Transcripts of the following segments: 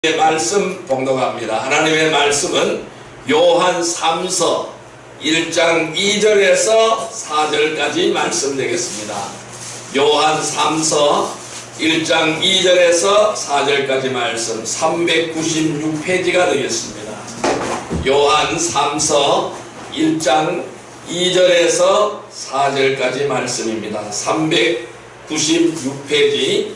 말씀 봉독합니다. 하나님의 말씀은 요한 3서 1장 2절에서 4절까지 말씀 되겠습니다. 요한 3서 1장 2절에서 4절까지 말씀 396페이지가 되겠습니다. 요한 3서 1장 2절에서 4절까지 말씀입니다. 396페이지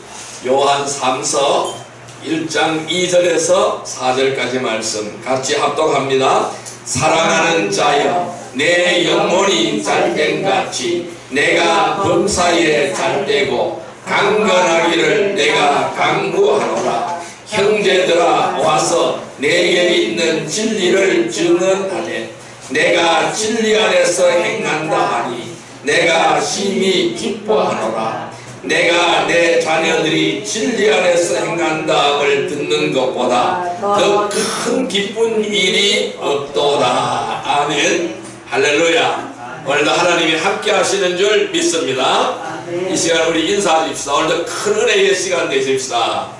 요한 3서 1장 2절에서 4절까지 말씀 같이 합독합니다. 사랑하는 자여, 내 영혼이 잘됨같이 내가 범사에 잘되고 강건하기를 내가 강구하노라. 형제들아, 와서 내게 있는 진리를 증언하되 내가 진리 안에서 행한다 하니 내가 심히 기뻐하노라. 내가 내 자녀들이 진리 안에서 행한다함을 듣는 것보다 더 큰 기쁜 일이 없도다. 아멘. 할렐루야. 오늘도 하나님이 함께 하시는 줄 믿습니다. 이 시간 우리 인사하십시다. 오늘도 큰 은혜의 시간 되십시다.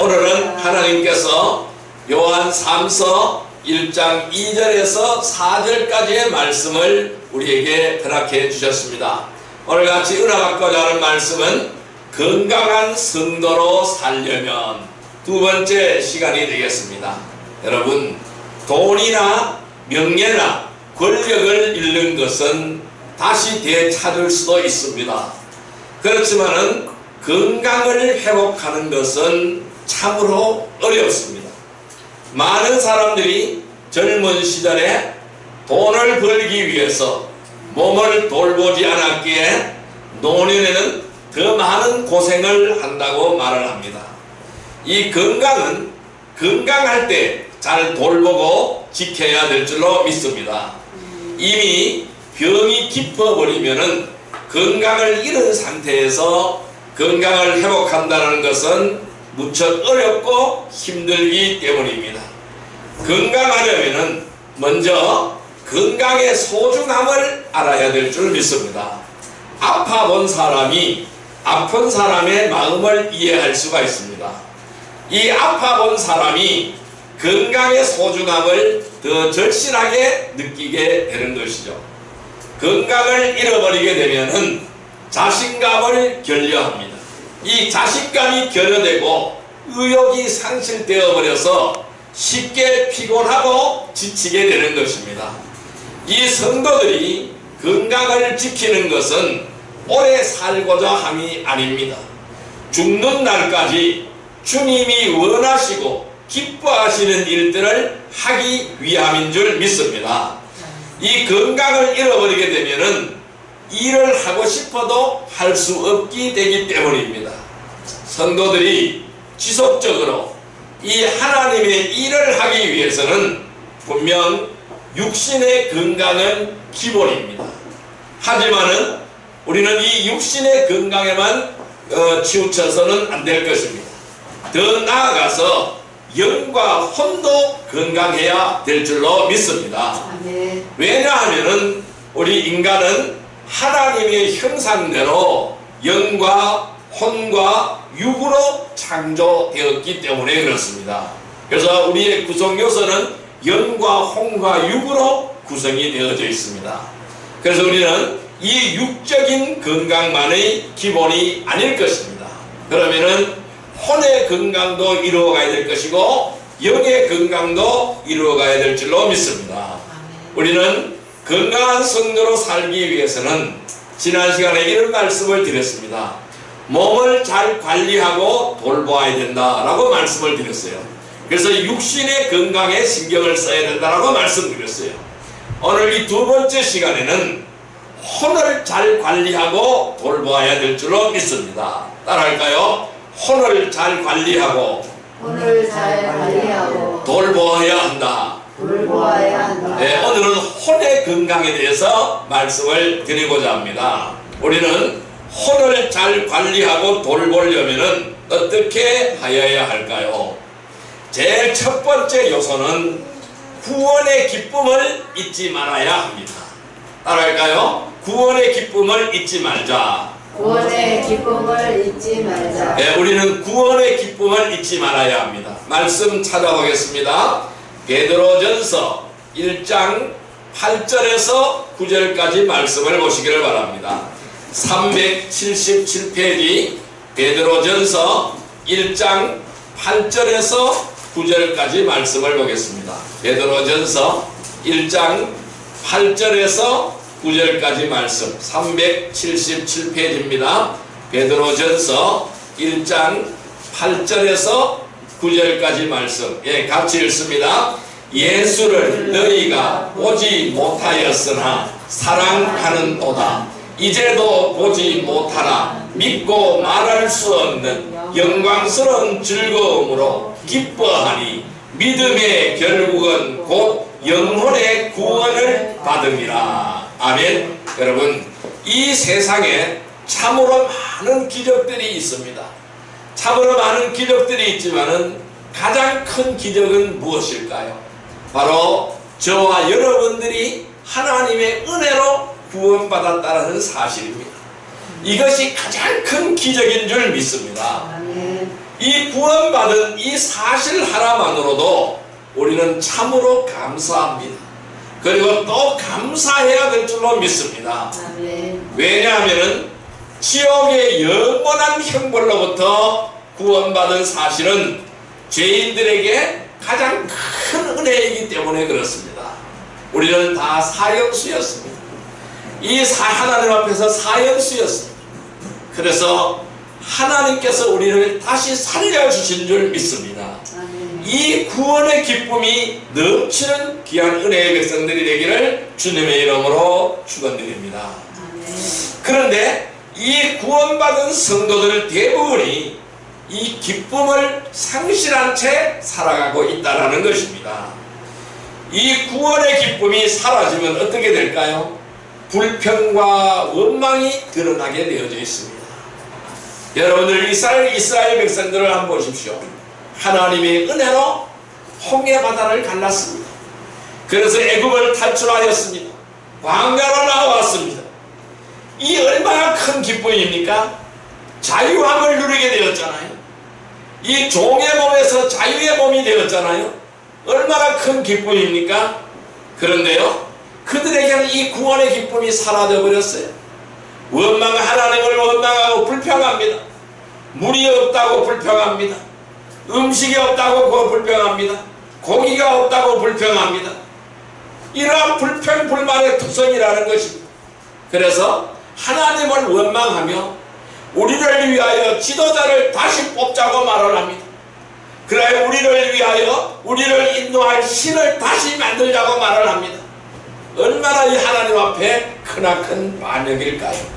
오늘은 하나님께서 요한 3서 1장 2절에서 4절까지의 말씀을 우리에게 허락해 주셨습니다. 오늘 같이 은혜받고자 하는 말씀은 건강한 성도로 살려면 두 번째 시간이 되겠습니다. 여러분, 돈이나 명예나 권력을 잃는 것은 다시 되찾을 수도 있습니다. 그렇지만은 건강을 회복하는 것은 참으로 어렵습니다. 많은 사람들이 젊은 시절에 돈을 벌기 위해서 몸을 돌보지 않았기에 노년에는 더 많은 고생을 한다고 말을 합니다. 이 건강은 건강할 때 잘 돌보고 지켜야 될 줄로 믿습니다. 이미 병이 깊어버리면은 건강을 잃은 상태에서 건강을 회복한다는 것은 무척 어렵고 힘들기 때문입니다. 건강하려면은 먼저 건강의 소중함을 알아야 될 줄 믿습니다. 아파본 사람이 아픈 사람의 마음을 이해할 수가 있습니다. 이 아파본 사람이 건강의 소중함을 더 절실하게 느끼게 되는 것이죠. 건강을 잃어버리게 되면은 자신감을 결여합니다. 이 자신감이 결여되고 의욕이 상실되어 버려서 쉽게 피곤하고 지치게 되는 것입니다. 이 성도들이 건강을 지키는 것은 오래 살고자 함이 아닙니다. 죽는 날까지 주님이 원하시고 기뻐하시는 일들을 하기 위함인 줄 믿습니다. 이 건강을 잃어버리게 되면은 일을 하고 싶어도 할 수 없게 되기 때문입니다. 성도들이 지속적으로 이 하나님의 일을 하기 위해서는 분명 육신의 건강은 기본입니다. 하지만은 우리는 이 육신의 건강에만 치우쳐서는 안 될 것입니다. 더 나아가서 영과 혼도 건강해야 될 줄로 믿습니다. 왜냐하면은 우리 인간은 하나님의 형상대로 영과 혼과 육으로 창조되었기 때문에 그렇습니다. 그래서 우리의 구성 요소는 영과 혼과 육으로 구성이 되어져 있습니다. 그래서 우리는 이 육적인 건강만의 기본이 아닐 것입니다. 그러면은 혼의 건강도 이루어가야 될 것이고 영의 건강도 이루어가야 될 줄로 믿습니다. 우리는 건강한 성도로 살기 위해서는 지난 시간에 이런 말씀을 드렸습니다. 몸을 잘 관리하고 돌보아야 된다라고 말씀을 드렸어요. 그래서 육신의 건강에 신경을 써야 된다라고 말씀드렸어요. 오늘 이 두 번째 시간에는 혼을 잘 관리하고 돌보아야 될 줄로 믿습니다. 따라할까요? 혼을 잘 관리하고 돌보아야 한다. 네, 오늘은 혼의 건강에 대해서 말씀을 드리고자 합니다. 우리는 혼을 잘 관리하고 돌보려면 어떻게 하여야 할까요? 제일 첫 번째 요소는 구원의 기쁨을 잊지 말아야 합니다. 따라할까요? 구원의 기쁨을 잊지 말자. 구원의 기쁨을 잊지 말자. 예, 우리는 구원의 기쁨을 잊지 말아야 합니다. 말씀 찾아보겠습니다. 베드로전서 1장 8절에서 9절까지 말씀을 보시기를 바랍니다. 377페이지 베드로전서 1장 8절에서 9절까지 말씀을 보겠습니다. 베드로전서 1장 8절에서 9절까지 말씀 377페이지입니다. 베드로전서 1장 8절에서 9절까지 말씀 같이 읽습니다. 예수를 너희가 보지 못하였으나 사랑하는도다. 이제도 보지 못하나 믿고 말할 수 없는 영광스러운 즐거움으로 기뻐하니 믿음의 결국은 곧 영혼의 구원을 받음이라. 아멘. 여러분, 이 세상에 참으로 많은 기적들이 있습니다. 참으로 많은 기적들이 있지만은 가장 큰 기적은 무엇일까요? 바로 저와 여러분들이 하나님의 은혜로 구원받았다는 사실입니다. 이것이 가장 큰 기적인 줄 믿습니다. 이 구원받은 이 사실 하나만으로도 우리는 참으로 감사합니다. 그리고 또 감사해야 될 줄로 믿습니다. 왜냐하면 지옥의 영원한 형벌로부터 구원받은 사실은 죄인들에게 가장 큰 은혜이기 때문에 그렇습니다. 우리는 다 사형수였습니다. 이 하나님 앞에서 사형수였습니다. 그래서 하나님께서 우리를 다시 살려주신 줄 믿습니다. 이 구원의 기쁨이 넘치는 귀한 은혜의 백성들이 되기를 주님의 이름으로 축원드립니다. 그런데 이 구원받은 성도들 대부분이 이 기쁨을 상실한 채 살아가고 있다는 것입니다. 이 구원의 기쁨이 사라지면 어떻게 될까요? 불평과 원망이 드러나게 되어져 있습니다. 여러분들 이스라엘 백성들을 한번 보십시오. 하나님의 은혜로 홍해 바다를 갈랐습니다. 그래서 애굽을 탈출하였습니다. 광야로 나왔습니다. 이 얼마나 큰 기쁨입니까? 자유함을 누리게 되었잖아요. 이 종의 몸에서 자유의 몸이 되었잖아요. 얼마나 큰 기쁨입니까? 그런데요, 그들에게는 이 구원의 기쁨이 사라져 버렸어요. 하나님을 원망하고 불평합니다. 물이 없다고 불평합니다. 음식이 없다고 불평합니다. 고기가 없다고 불평합니다. 이러한 불평 불만의 특성이라는 것입니다. 그래서 하나님을 원망하며 우리를 위하여 지도자를 다시 뽑자고 말을 합니다. 그래 우리를 위하여 우리를 인도할 신을 다시 만들자고 말을 합니다. 얼마나 이 하나님 앞에 크나큰 반역일까요?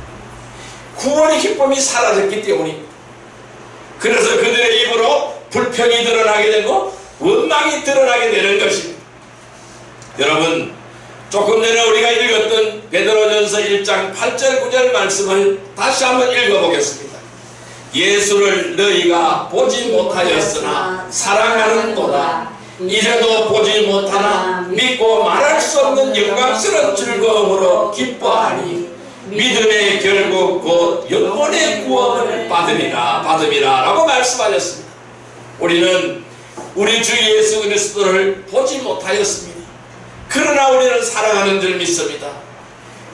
구원의 기쁨이 사라졌기 때문입니다. 그래서 그들의 입으로 불평이 드러나게 되고 원망이 드러나게 되는 것입니다. 여러분, 조금 전에 우리가 읽었던 베드로전서 1장 8절 9절 말씀을 다시 한번 읽어보겠습니다. 예수를 너희가 보지 못하였으나 사랑하는도다. 이제도 보지 못하나 믿고 말할 수 없는 영광스러운 즐거움으로 기뻐하니 믿음의 결국 곧 영혼의 구원을 받음이라 라고 말씀하셨습니다. 우리는 우리 주 예수 그리스도를 보지 못하였습니다. 그러나 우리는 사랑하는 줄 믿습니다.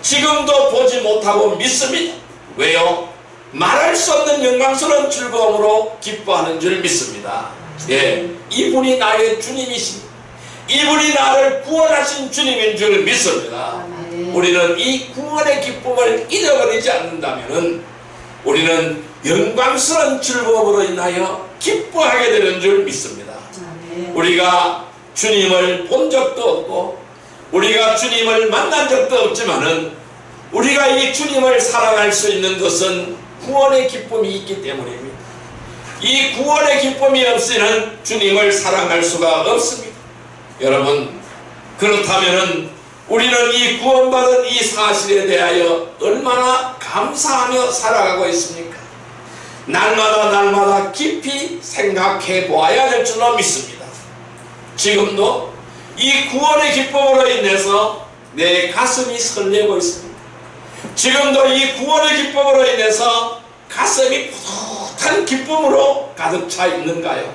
지금도 보지 못하고 믿습니다. 왜요? 말할 수 없는 영광스러운 즐거움으로 기뻐하는 줄 믿습니다. 예, 이분이 나의 주님이십니다. 이분이 나를 구원하신 주님인 줄 믿습니다. 우리는 이 구원의 기쁨을 잊어버리지 않는다면 우리는 영광스러운 즐거움으로 인하여 기뻐하게 되는 줄 믿습니다. 우리가 주님을 본 적도 없고 우리가 주님을 만난 적도 없지만은 우리가 이 주님을 사랑할 수 있는 것은 구원의 기쁨이 있기 때문입니다. 이 구원의 기쁨이 없이는 주님을 사랑할 수가 없습니다. 여러분, 그렇다면 우리는 이 구원받은 이 사실에 대하여 얼마나 감사하며 살아가고 있습니까? 날마다 깊이 생각해 보아야 될 줄로 믿습니다. 지금도 이 구원의 기쁨으로 인해서 내 가슴이 설레고 있습니다. 지금도 이 구원의 기쁨으로 인해서 가슴이 뿌듯한 기쁨으로 가득 차 있는가요?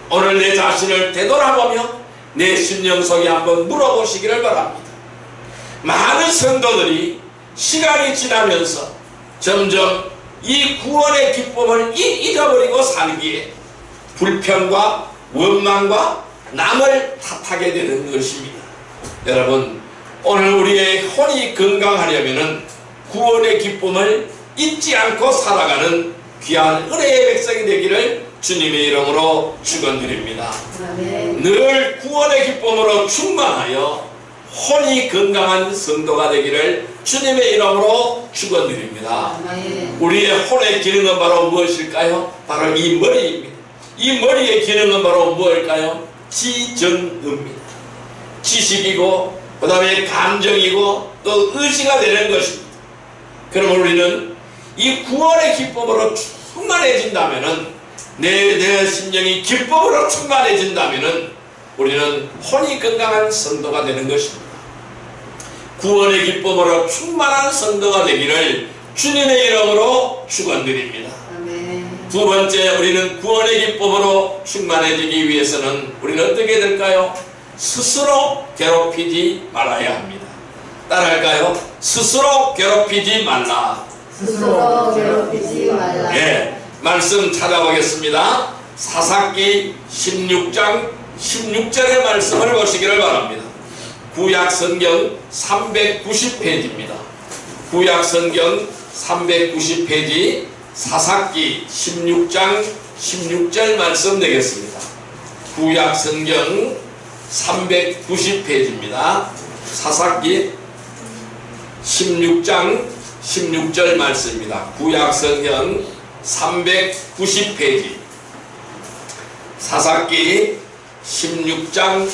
오늘 내 자신을 되돌아보며 내 심령 속에 한번 물어보시기를 바랍니다. 많은 성도들이 시간이 지나면서 점점 이 구원의 기쁨을 잊어버리고 살기에 불평과 원망과 남을 탓하게 되는 것입니다. 여러분, 오늘 우리의 혼이 건강하려면 구원의 기쁨을 잊지 않고 살아가는 귀한 은혜의 백성이 되기를 주님의 이름으로 축원드립니다. 늘 구원의 기쁨으로 충만하여 혼이 건강한 성도가 되기를 주님의 이름으로 축원드립니다. 우리의 혼의 기능은 바로 무엇일까요? 바로 이 머리입니다. 이 머리의 기능은 바로 무엇일까요? 지정입니다. 지식이고 그 다음에 감정이고 또 의지가 되는 것입니다. 그러면 우리는 이 구원의 기쁨으로 충만해진다면 내 심령이 기쁨으로 충만해진다면 우리는 혼이 건강한 성도가 되는 것입니다. 구원의 기쁨으로 충만한 성도가 되기를 주님의 이름으로 축원드립니다. 두 번째, 우리는 구원의 기쁨으로 충만해지기 위해서는 우리는 어떻게 될까요? 스스로 괴롭히지 말아야 합니다. 따라할까요? 스스로 괴롭히지 말라. 스스로 괴롭히지 말라. 예, 말씀 찾아보겠습니다. 사사기 16장 16절의 말씀을 보시기를 바랍니다. 구약성경 390페이지입니다. 구약성경 390페이지 사사기 16장 16절 말씀 되겠습니다. 구약성경 390페이지입니다. 사사기 16장 16절 말씀입니다. 구약성경 390페이지 사사기 16장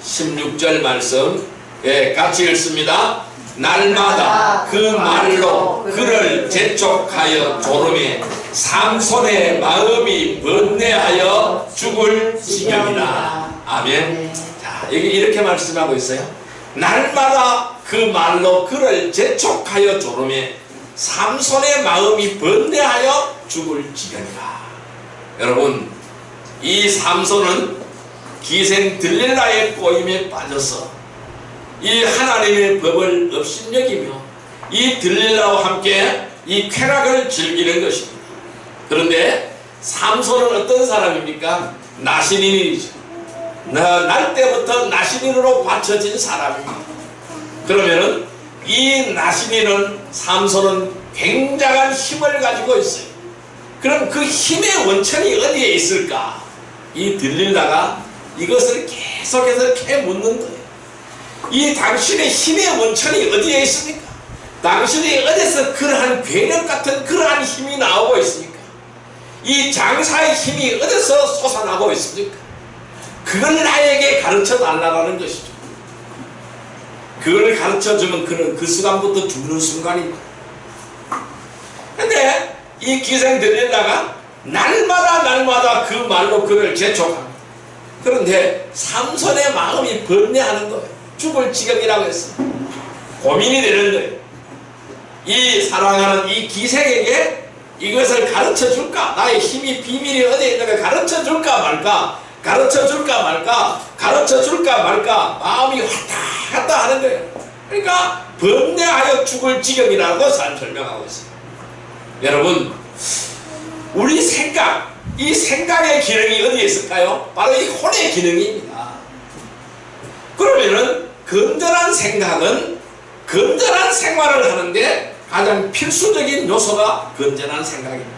16절 말씀, 예, 같이 읽습니다. 날마다 그 말로 그를 재촉하여 조르매 삼손의 마음이 번뇌하여 죽을 지경이라. 아멘. 자, 여기 이렇게 말씀하고 있어요. 날마다 그 말로 그를 재촉하여 조르매 삼손의 마음이 번뇌하여 죽을 지경이라. 여러분, 이 삼손은 기생 들릴라의 꼬임에 빠져서 이 하나님의 법을 업신여기며 이 들릴라와 함께 이 쾌락을 즐기는 것입니다. 그런데 삼손은 어떤 사람입니까? 나신인이죠. 날 때부터 나신인으로 받쳐진 사람입니다. 그러면은 이 나신인은 삼손은 굉장한 힘을 가지고 있어요. 그럼 그 힘의 원천이 어디에 있을까? 이 들릴라가 이것을 계속해서 캐묻는 거예요. 이 당신의 힘의 원천이 어디에 있습니까? 당신이 어디서 그러한 괴력 같은 그러한 힘이 나오고 있습니까? 이 장사의 힘이 어디서 솟아나고 있습니까? 그걸 나에게 가르쳐 달라는 것이죠. 그걸 가르쳐 주면 그는 그 순간부터 죽는 순간입니다. 근데 이 기생 들릴라가 날마다 그 말로 그를 재촉합니다. 그런데 삼손의 마음이 번뇌하는 거예요. 죽을 지경이라고 했어요. 고민이 되는 거예요. 이 사랑하는 이 기생에게 이것을 가르쳐 줄까? 나의 힘이 비밀이 어디에 있는가 가르쳐 줄까 말까? 가르쳐 줄까 말까? 가르쳐 줄까 말까? 마음이 왔다 갔다 하는 거예요. 그러니까 번뇌하여 죽을 지경이라고 설명하고 있어요. 여러분, 우리 생각, 이 생각의 기능이 어디에 있을까요? 바로 이 혼의 기능입니다. 그러면은 건전한 생각은 건전한 생활을 하는데 가장 필수적인 요소가 건전한 생각입니다.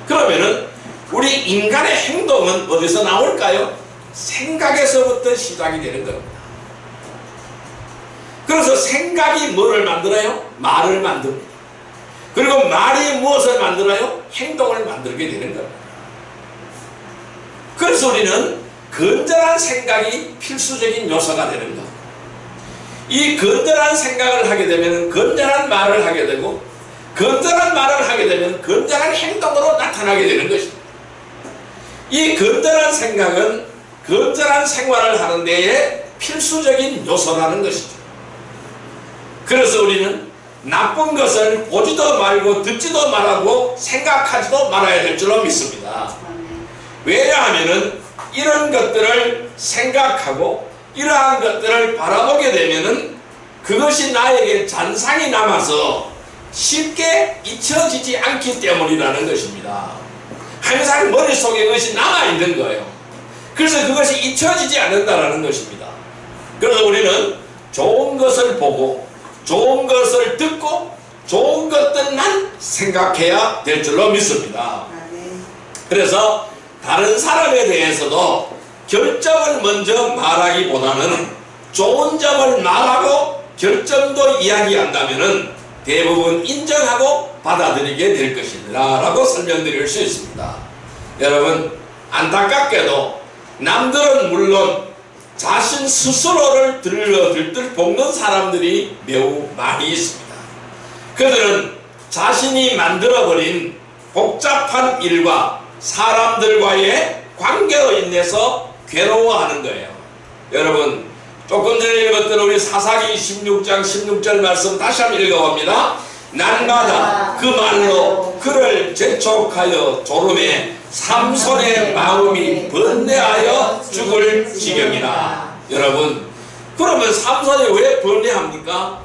그러면은 우리 인간의 행동은 어디서 나올까요? 생각에서부터 시작이 되는 겁니다. 그래서 생각이 뭐를 만들어요? 말을 만듭니다. 그리고 말이 무엇을 만들어요? 행동을 만들게 되는 겁니다. 그래서 우리는 건전한 생각이 필수적인 요소가 되는 것. 이 건전한 생각을 하게 되면 건전한 말을 하게 되고, 건전한 말을 하게 되면 건전한 행동으로 나타나게 되는 것입니다. 이 건전한 생각은 건전한 생활을 하는 데에 필수적인 요소라는 것이죠. 그래서 우리는 나쁜 것을 보지도 말고 듣지도 말하고 생각하지도 말아야 될 줄로 믿습니다. 왜냐하면은 이런 것들을 생각하고 이러한 것들을 바라보게 되면은 그것이 나에게 잔상이 남아서 쉽게 잊혀지지 않기 때문이라는 것입니다. 항상 머릿속에 그것이 남아있는 거예요. 그래서 그것이 잊혀지지 않는다는 것입니다. 그래서 우리는 좋은 것을 보고 좋은 것을 듣고 좋은 것들만 생각해야 될 줄로 믿습니다. 그래서 다른 사람에 대해서도 결점을 먼저 말하기보다는 좋은 점을 말하고 결점도 이야기한다면 대부분 인정하고 받아들이게 될 것이다 라고 설명드릴 수 있습니다. 여러분, 안타깝게도 남들은 물론 자신 스스로를 들들 볶는 사람들이 매우 많이 있습니다. 그들은 자신이 만들어버린 복잡한 일과 사람들과의 관계로 인해서 괴로워하는 거예요. 여러분, 조금 전에 읽었던 우리 사사기 16장 16절 말씀 다시 한번 읽어봅니다. 날마다 그 말로 그를 재촉하여 졸음에 삼손의 마음이 번뇌하여 죽을 지경이라. 여러분, 그러면 삼손이 왜 번뇌합니까?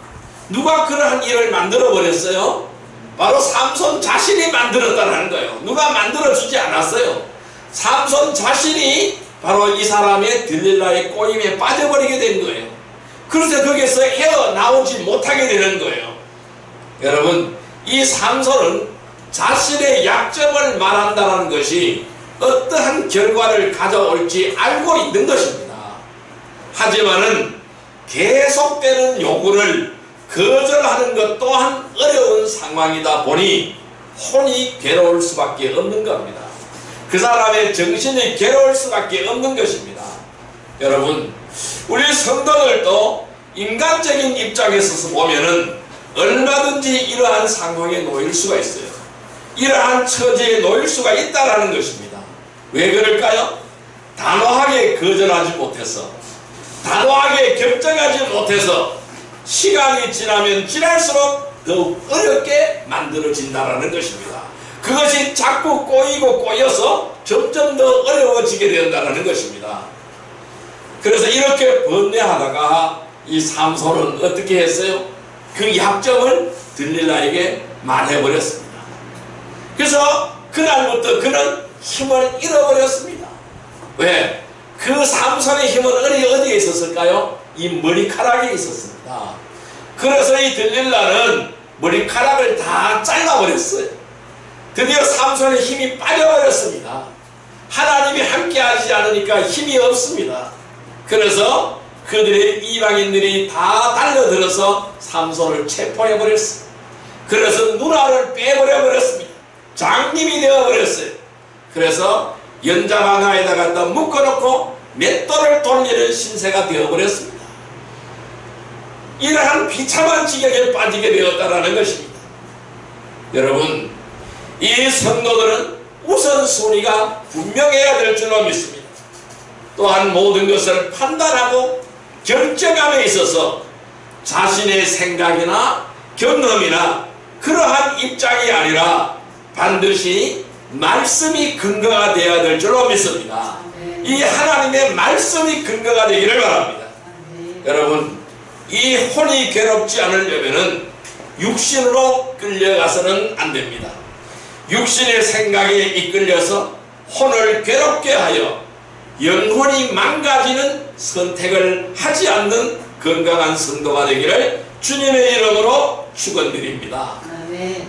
누가 그러한 일을 만들어 버렸어요? 바로 삼손 자신이 만들었다는 거예요. 누가 만들어주지 않았어요. 삼손 자신이 바로 이 사람의 들릴라의 꼬임에 빠져버리게 된 거예요. 그래서 거기서 헤어나오지 못하게 되는 거예요. 여러분, 이 삼손은 자신의 약점을 말한다는 것이 어떠한 결과를 가져올지 알고 있는 것입니다. 하지만은 계속되는 요구를 거절하는 것 또한 어려운 상황이다 보니 혼이 괴로울 수밖에 없는 겁니다. 그 사람의 정신이 괴로울 수밖에 없는 것입니다. 여러분, 우리 성도들도 인간적인 입장에서 보면은 얼마든지 이러한 상황에 놓일 수가 있어요. 이러한 처지에 놓일 수가 있다는 것입니다. 왜 그럴까요? 단호하게 거절하지 못해서, 단호하게 결정하지 못해서 시간이 지나면 지날수록 더욱 어렵게 만들어진다는 것입니다. 그것이 자꾸 꼬이고 꼬여서 점점 더 어려워지게 된다는 것입니다. 그래서 이렇게 번뇌하다가 이 삼손은 어떻게 했어요? 그 약점을 들릴라에게 말해버렸습니다. 그래서 그날부터 그는 힘을 잃어버렸습니다. 왜? 그 삼손의 힘은 어디에 있었을까요? 이 머리카락에 있었습니다. 그래서 이 들릴라는 머리카락을 다 잘라버렸어요. 드디어 삼손의 힘이 빠져버렸습니다. 하나님이 함께하지 않으니까 힘이 없습니다. 그래서 그들의 이방인들이 다 달려들어서 삼손을 체포해버렸어요. 그래서 누나를 빼버려버렸습니다. 장님이 되어버렸어요. 그래서 연장 하나에다 갖다 묶어놓고 맷돌을 돌리는 신세가 되어버렸습니다. 이러한 비참한 지경에 빠지게 되었다는 것입니다. 여러분, 이 성도들은 우선순위가 분명해야 될 줄로 믿습니다. 또한 모든 것을 판단하고 결정함에 있어서 자신의 생각이나 경험이나 그러한 입장이 아니라 반드시 말씀이 근거가 되어야 될 줄로 믿습니다. 이 하나님의 말씀이 근거가 되기를 바랍니다. 여러분, 이 혼이 괴롭지 않으려면 육신으로 끌려가서는 안 됩니다. 육신의 생각에 이끌려서 혼을 괴롭게 하여 영혼이 망가지는 선택을 하지 않는 건강한 성도가 되기를 주님의 이름으로 축원드립니다.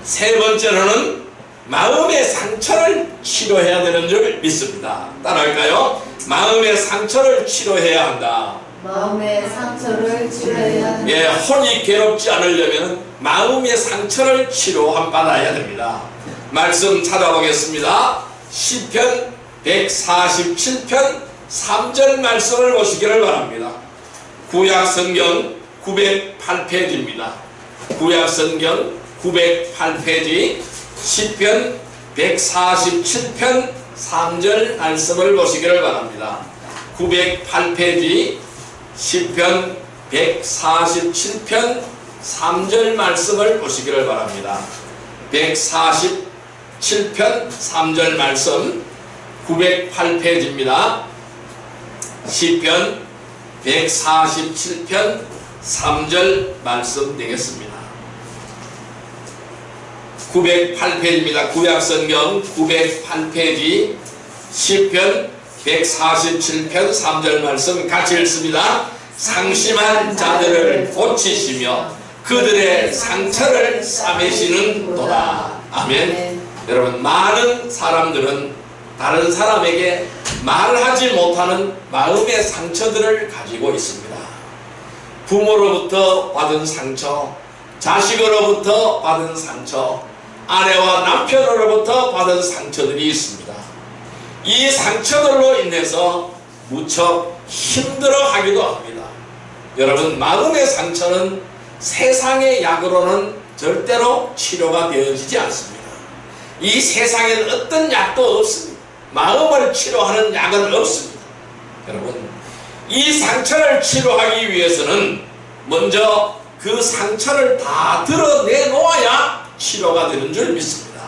세 번째로는 마음의 상처를 치료해야 되는 줄 믿습니다. 따라할까요? 마음의 상처를 치료해야 한다. 마음의 상처를 치료해야 한다. 예, 혼이 괴롭지 않으려면 마음의 상처를 치료한 받아야 됩니다. 말씀 찾아보겠습니다. 시편 147편 3절 말씀을 보시기를 바랍니다. 구약성경 908페이지입니다. 구약성경 908페이지 시편 147편 3절 말씀을 보시기를 바랍니다. 908페이지 시편 147편 3절 말씀을 보시기를 바랍니다. 147편 3절 말씀 908페이지입니다. 시편 147편 3절 말씀 되겠습니다. 908페이지입니다. 구약성경 908페이지 시편 147편 3절 말씀 같이 읽습니다. 상심한 자들을 고치시며 그들의 상처를 싸매시는도다. 아멘. 여러분, 많은 사람들은 다른 사람에게 말하지 못하는 마음의 상처들을 가지고 있습니다. 부모로부터 받은 상처, 자식으로부터 받은 상처, 아내와 남편으로부터 받은 상처들이 있습니다. 이 상처들로 인해서 무척 힘들어하기도 합니다. 여러분, 마음의 상처는 세상의 약으로는 절대로 치료가 되어지지 않습니다. 이 세상에는 어떤 약도 없습니다. 마음을 치료하는 약은 없습니다. 여러분, 이 상처를 치료하기 위해서는 먼저 그 상처를 다 드러내놓아야 치료가 되는 줄 믿습니다.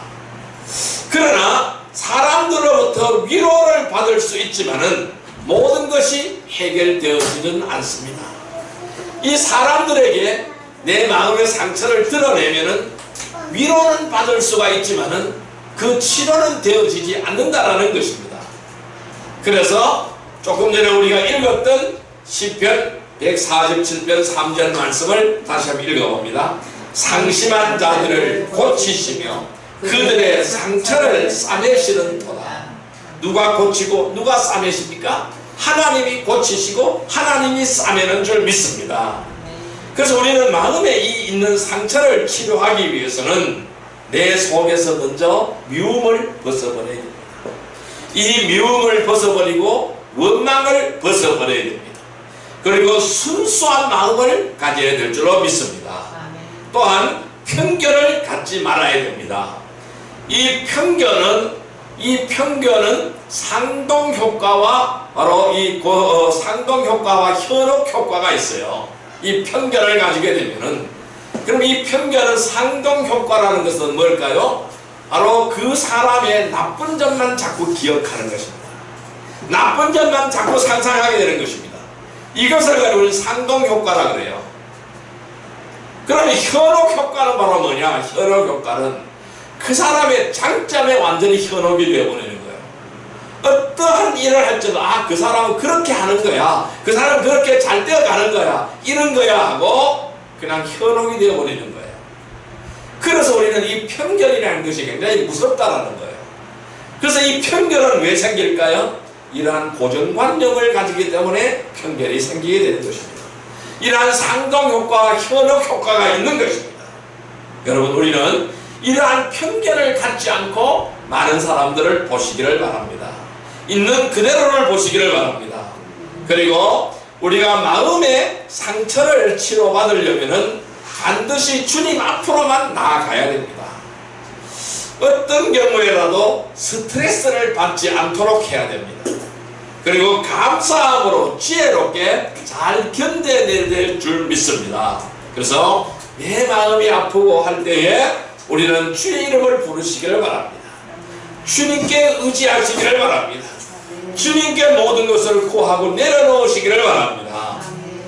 그러나 사람들로부터 위로를 받을 수 있지만은 모든 것이 해결되어지는 않습니다. 이 사람들에게 내 마음의 상처를 드러내면은 위로는 받을 수가 있지만은 그 치료는 되어지지 않는다라는 것입니다. 그래서 조금 전에 우리가 읽었던 시편 147편 3절 말씀을 다시 한번 읽어봅니다. 상심한 자들을 고치시며 그들의 상처를 싸매시는도다. 누가 고치고 누가 싸매십니까? 하나님이 고치시고 하나님이 싸매는 줄 믿습니다. 그래서 우리는 마음에 있는 상처를 치료하기 위해서는 내 속에서 먼저 미움을 벗어버려야 됩니다. 이 미움을 벗어버리고 원망을 벗어버려야 됩니다. 그리고 순수한 마음을 가져야 될 줄로 믿습니다. 또한 편견을 갖지 말아야 됩니다. 이 편견은 상동효과와 바로 상동효과와 현혹효과가 있어요. 이 편견을 가지게 되면은, 그럼 이 편견은 상동효과라는 것은 뭘까요? 바로 그 사람의 나쁜 점만 자꾸 기억하는 것입니다. 나쁜 점만 자꾸 상상하게 되는 것입니다. 이것을 가지고 상동효과라 그래요. 그러면 현혹효과는 바로 뭐냐? 현혹효과는 그 사람의 장점에 완전히 현혹이 되어버리는 거예요. 어떠한 일을 할지도 그 사람은 그렇게 하는 거야, 그 사람은 그렇게 잘 되어가는 거야, 이런 거야 하고 그냥 현혹이 되어버리는 거예요. 그래서 우리는 이 편견이라는 것이 굉장히 무섭다라는 거예요. 그래서 이 편견은 왜 생길까요? 이러한 고정관념을 가지기 때문에 편견이 생기게 되는 것입니다. 이러한 상동효과와 현혹효과가 있는 것입니다. 여러분, 우리는 이러한 편견을 갖지 않고 많은 사람들을 보시기를 바랍니다. 있는 그대로를 보시기를 바랍니다. 그리고 우리가 마음의 상처를 치료받으려면 반드시 주님 앞으로만 나아가야 됩니다. 어떤 경우에라도 스트레스를 받지 않도록 해야 됩니다. 그리고 감사함으로 지혜롭게 잘 견뎌내야 될 줄 믿습니다. 그래서 내 마음이 아프고 할 때에 우리는 주의 이름을 부르시기를 바랍니다. 주님께 의지하시기를 바랍니다. 주님께 모든 것을 구하고 내려놓으시기를 바랍니다.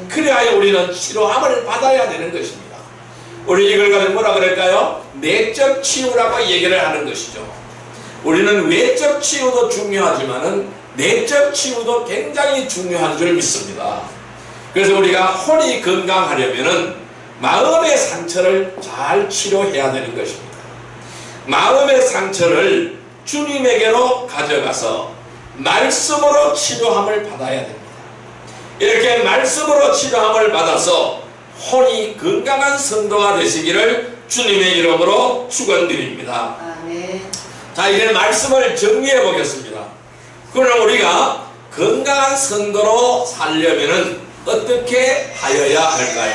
그래야 우리는 치료함을 받아야 되는 것입니다. 우리 이걸 가지고 뭐라 그럴까요? 내적 치유라고 얘기를 하는 것이죠. 우리는 외적 치유도 중요하지만은 내적 치유도 굉장히 중요한 줄 믿습니다. 그래서 우리가 혼이 건강하려면은 마음의 상처를 잘 치료해야 되는 것입니다. 마음의 상처를 주님에게로 가져가서 말씀으로 치료함을 받아야 됩니다. 이렇게 말씀으로 치료함을 받아서 혼이 건강한 성도가 되시기를 주님의 이름으로 축원드립니다. 아멘. 자, 이제 말씀을 정리해 보겠습니다. 그러나 우리가 건강한 성도로 살려면은 어떻게 하여야 할까요?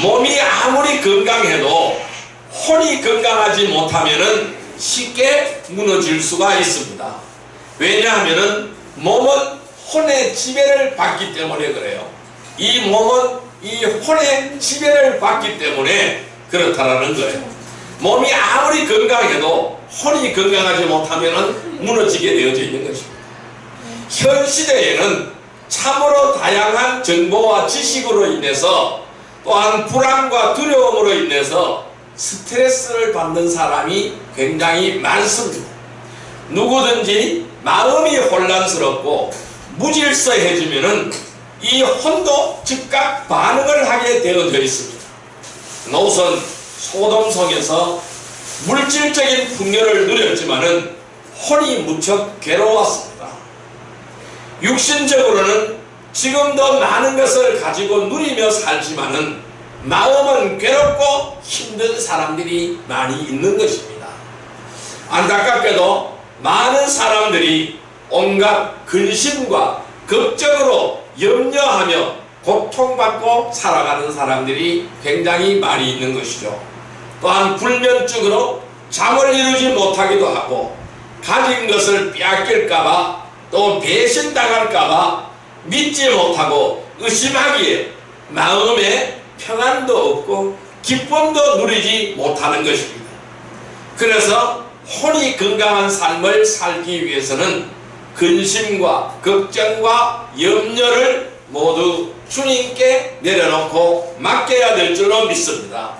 몸이 아무리 건강해도 혼이 건강하지 못하면은 쉽게 무너질 수가 있습니다. 왜냐하면은 몸은 혼의 지배를 받기 때문에 그래요. 이 몸은 이 혼의 지배를 받기 때문에 그렇다라는 거예요. 몸이 아무리 건강해도 혼이 건강하지 못하면 무너지게 되어져 있는 것입니다. 현 시대에는 참으로 다양한 정보와 지식으로 인해서 또한 불안과 두려움으로 인해서 스트레스를 받는 사람이 굉장히 많습니다. 누구든지 마음이 혼란스럽고 무질서해지면은 이 혼도 즉각 반응을 하게 되어져 있습니다. 노선 소돔성에서 물질적인 풍요를 누렸지만은 혼이 무척 괴로웠습니다. 육신적으로는 지금도 많은 것을 가지고 누리며 살지만은 마음은 괴롭고 힘든 사람들이 많이 있는 것입니다. 안타깝게도 많은 사람들이 온갖 근심과 걱정으로 염려하며 고통받고 살아가는 사람들이 굉장히 많이 있는 것이죠. 또한 불면증으로 잠을 이루지 못하기도 하고 가진 것을 빼앗길까봐 또 배신당할까봐 믿지 못하고 의심하기에 마음에 평안도 없고 기쁨도 누리지 못하는 것입니다. 그래서 혼이 건강한 삶을 살기 위해서는 근심과 걱정과 염려를 모두 주님께 내려놓고 맡겨야 될 줄로 믿습니다.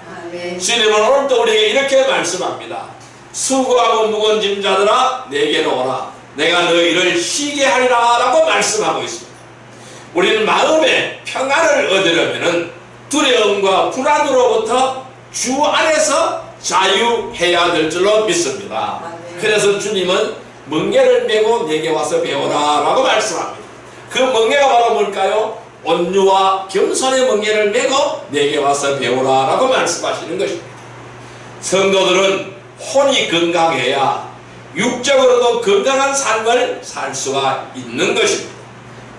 주님은 오늘도 우리에게 이렇게 말씀합니다. 수고하고 무거운 짐 자들아 내게로 오라. 내가 너희를 쉬게 하리라 라고 말씀하고 있습니다. 우리는 마음의 평안을 얻으려면 두려움과 불안으로부터 주 안에서 자유해야 될 줄로 믿습니다. 그래서 주님은 멍에를 메고 내게 와서 배워라 라고 말씀합니다. 그 멍에가 바로 뭘까요? 온유와 겸손의 멍에를 메고 내게 와서 배워라 라고 말씀하시는 것입니다. 성도들은 혼이 건강해야 육적으로도 건강한 삶을 살 수가 있는 것입니다.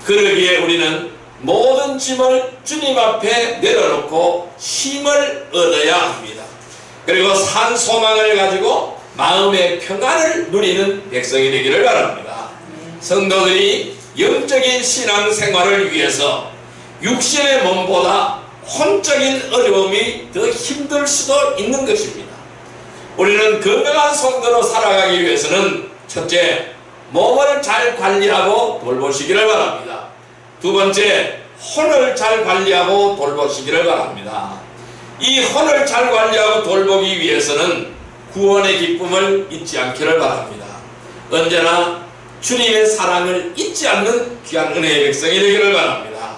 그러기에 우리는 모든 짐을 주님 앞에 내려놓고 힘을 얻어야 합니다. 그리고 산 소망을 가지고 마음의 평안을 누리는 백성이 되기를 바랍니다. 성도들이 영적인 신앙 생활을 위해서 육신의 몸보다 혼적인 어려움이 더 힘들 수도 있는 것입니다. 우리는 건강한 성도로 살아가기 위해서는 첫째, 몸을 잘 관리하고 돌보시기를 바랍니다. 두 번째, 혼을 잘 관리하고 돌보시기를 바랍니다. 이 혼을 잘 관리하고 돌보기 위해서는 구원의 기쁨을 잊지 않기를 바랍니다. 언제나 주님의 사랑을 잊지 않는 귀한 은혜의 백성이 되기를 바랍니다.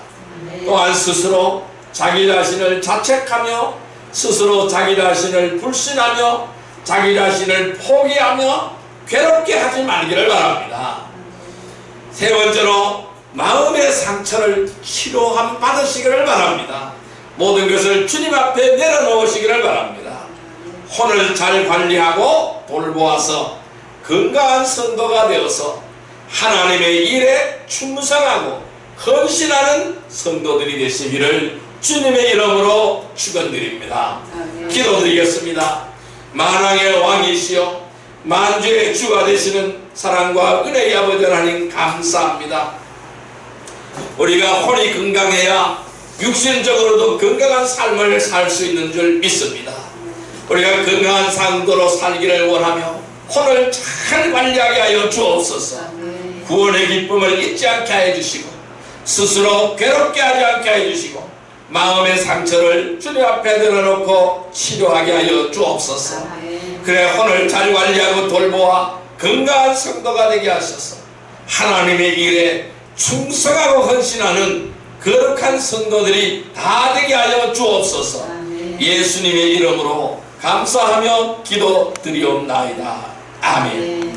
또한 스스로 자기 자신을 자책하며 스스로 자기 자신을 불신하며 자기 자신을 포기하며 괴롭게 하지 말기를 바랍니다. 세 번째로 마음의 상처를 치료함 받으시기를 바랍니다. 모든 것을 주님 앞에 내려놓으시기를 바랍니다. 혼을 잘 관리하고 돌보아서 건강한 성도가 되어서 하나님의 일에 충성하고 헌신하는 성도들이 되시기를 주님의 이름으로 축원드립니다. 기도드리겠습니다. 만왕의 왕이시여 만주의 주가 되시는 사랑과 은혜의 아버지 하나님 감사합니다. 우리가 혼이 건강해야 육신적으로도 건강한 삶을 살 수 있는 줄 믿습니다. 우리가 건강한 상도로 살기를 원하며 혼을 잘 관리하게 하여 주옵소서. 구원의 기쁨을 잊지 않게 해주시고 스스로 괴롭게 하지 않게 해주시고 마음의 상처를 주님 앞에 내려놓고 치료하게 하여 주옵소서. 그래 혼을 잘 관리하고 돌보아 건강한 성도가 되게 하셔서 하나님의 일에 충성하고 헌신하는 거룩한 성도들이 다 되게 하여 주옵소서. 예수님의 이름으로 감사하며 기도드리옵나이다. 아멘.